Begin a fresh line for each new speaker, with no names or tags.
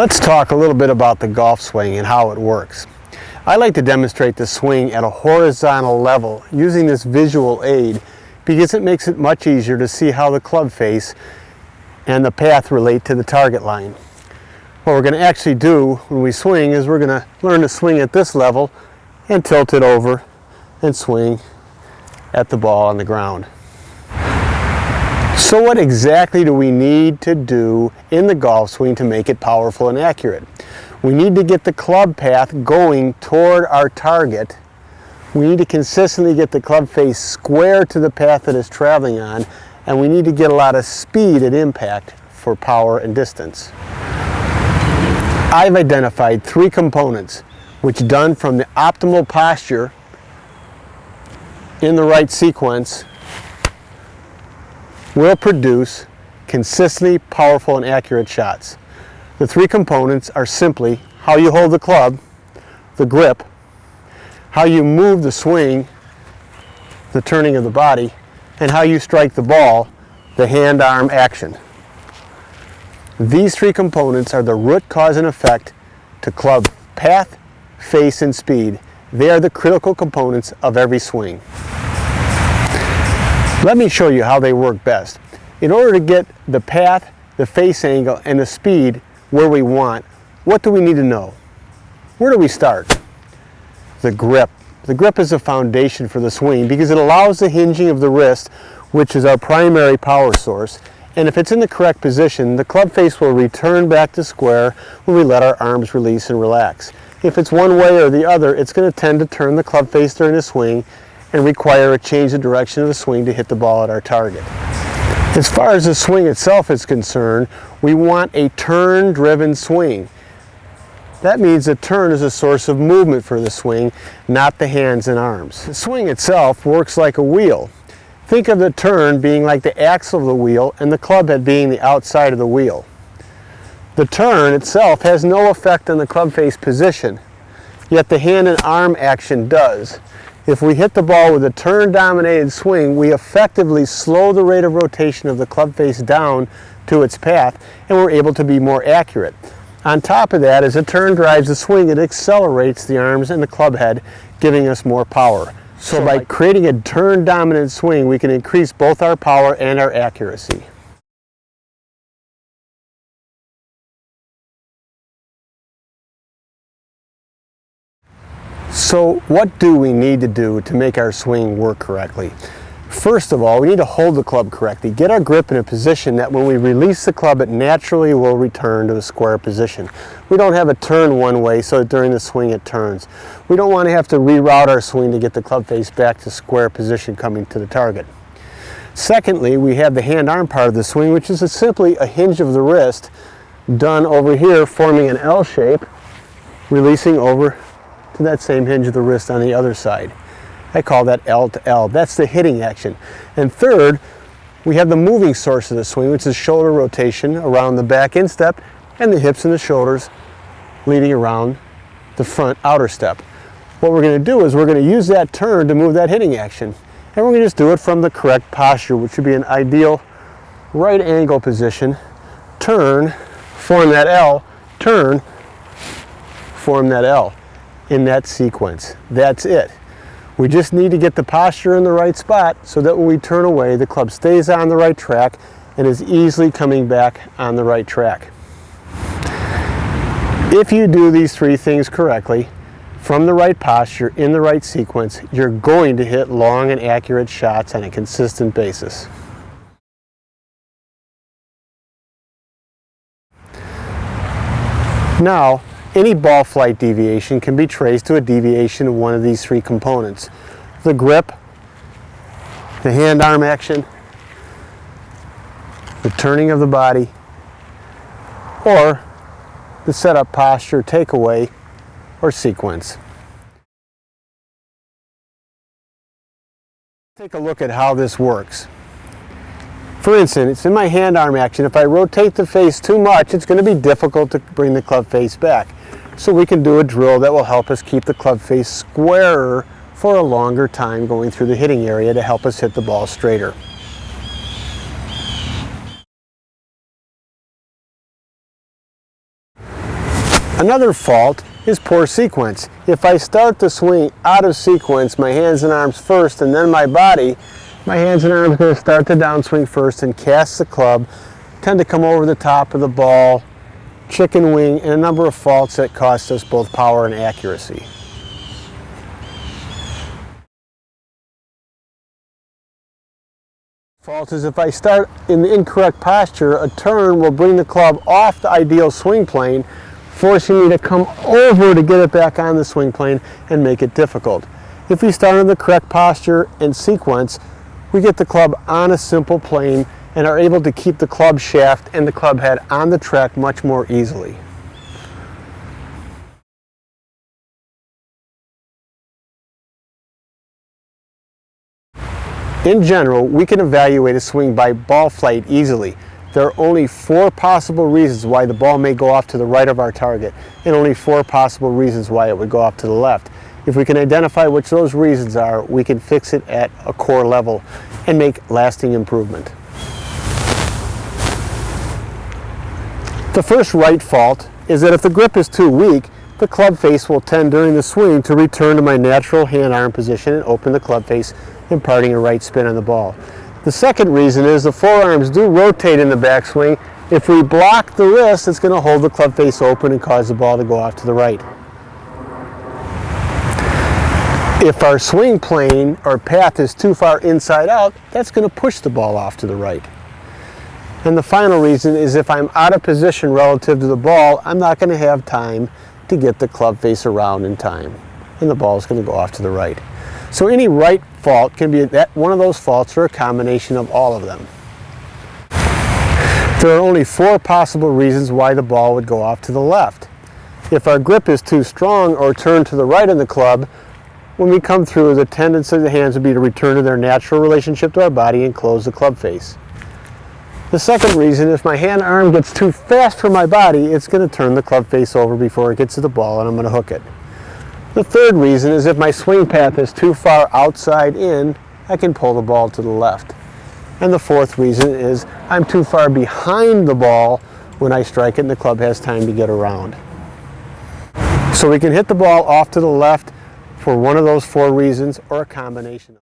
Let's talk a little bit about the golf swing and how it works. I like to demonstrate the swing at a horizontal level using this visual aid because it makes it much easier to see how the club face and the path relate to the target line. What we're going to actually do when we swing is we're going to learn to swing at this level and tilt it over and swing at the ball on the ground. So what exactly do we need to do in the golf swing to make it powerful and accurate? We need to get the club path going toward our target. We need to consistently get the club face square to the path that it's traveling on, and we need to get a lot of speed at impact for power and distance. I've identified 3 components which, done from the optimal posture in the right sequence, will produce consistently powerful and accurate shots. The 3 components are simply how you hold the club, the grip, how you move the swing, the turning of the body, and how you strike the ball, the hand-arm action. These 3 components are the root cause and effect to club path, face, and speed. They are the critical components of every swing. Let me show you how they work best. In order to get the path, the face angle, and the speed where we want, what do we need to know? Where do we start? The grip. The grip is the foundation for the swing because it allows the hinging of the wrist, which is our primary power source, and if it's in the correct position, the club face will return back to square when we let our arms release and relax. If it's one way or the other, it's going to tend to turn the club face during the swing and require a change in direction of the swing to hit the ball at our target. As far as the swing itself is concerned, we want a turn-driven swing. That means the turn is a source of movement for the swing, not the hands and arms. The swing itself works like a wheel. Think of the turn being like the axle of the wheel and the club head being the outside of the wheel. The turn itself has no effect on the club face position, yet the hand and arm action does. If we hit the ball with a turn-dominated swing, we effectively slow the rate of rotation of the club face down to its path, and we're able to be more accurate. On top of that, as a turn drives the swing, it accelerates the arms and the club head, giving us more power. So by creating a turn-dominant swing, we can increase both our power and our accuracy. So what do we need to do to make our swing work correctly? First of all, we need to hold the club correctly. Get our grip in a position that when we release the club, it naturally will return to the square position. We don't have a turn one way so that during the swing it turns. We don't want to have to reroute our swing to get the club face back to square position coming to the target. Secondly, we have the hand-arm part of the swing, which is simply a hinge of the wrist done over here, forming an L shape, releasing over to that same hinge of the wrist on the other side. I call that L to L. That's the hitting action. And third, we have the moving source of the swing, which is shoulder rotation around the back instep and the hips and the shoulders leading around the front outer step. What we're going to do is we're going to use that turn to move that hitting action. And we're going to just do it from the correct posture, which would be an ideal right angle position. Turn, form that L, turn, form that L. In that sequence. That's it. We just need to get the posture in the right spot so that when we turn away, the club stays on the right track and is easily coming back on the right track. If you do these 3 things correctly, from the right posture, in the right sequence, you're going to hit long and accurate shots on a consistent basis. Now, any ball flight deviation can be traced to a deviation of one of these 3 components. The grip, the hand-arm action, the turning of the body, or the setup posture, takeaway, or sequence. Take a look at how this works. For instance, in my hand-arm action, if I rotate the face too much, it's going to be difficult to bring the club face back. So we can do a drill that will help us keep the club face squarer for a longer time going through the hitting area to help us hit the ball straighter. Another fault is poor sequence. If I start the swing out of sequence, my hands and arms first and then my body, my hands and arms are going to start the downswing first and cast the club, tend to come over the top of the ball, chicken wing, and a number of faults that cost us both power and accuracy. Fault is if I start in the incorrect posture, a turn will bring the club off the ideal swing plane, forcing me to come over to get it back on the swing plane and make it difficult. If we start in the correct posture and sequence, we get the club on a simple plane and are able to keep the club shaft and the club head on the track much more easily. In general, we can evaluate a swing by ball flight easily. There are only 4 possible reasons why the ball may go off to the right of our target, and only 4 possible reasons why it would go off to the left. If we can identify which those reasons are, we can fix it at a core level and make lasting improvement. The first right fault is that if the grip is too weak, the club face will tend during the swing to return to my natural hand-arm position and open the club face, imparting a right spin on the ball. The second reason is the forearms do rotate in the backswing. If we block the wrist, it's going to hold the club face open and cause the ball to go off to the right. If our swing plane or path is too far inside out, that's going to push the ball off to the right. And the final reason is if I'm out of position relative to the ball, I'm not going to have time to get the club face around in time, and the ball is going to go off to the right. So any right fault can be one of those faults or a combination of all of them. There are only 4 possible reasons why the ball would go off to the left. If our grip is too strong or turned to the right in the club, when we come through, the tendency of the hands would be to return to their natural relationship to our body and close the club face. The second reason, if my hand arm gets too fast for my body, it's going to turn the club face over before it gets to the ball and I'm going to hook it. The third reason is if my swing path is too far outside in, I can pull the ball to the left. And the fourth reason is I'm too far behind the ball when I strike it and the club has time to get around. So we can hit the ball off to the left for one of those 4 reasons or a combination.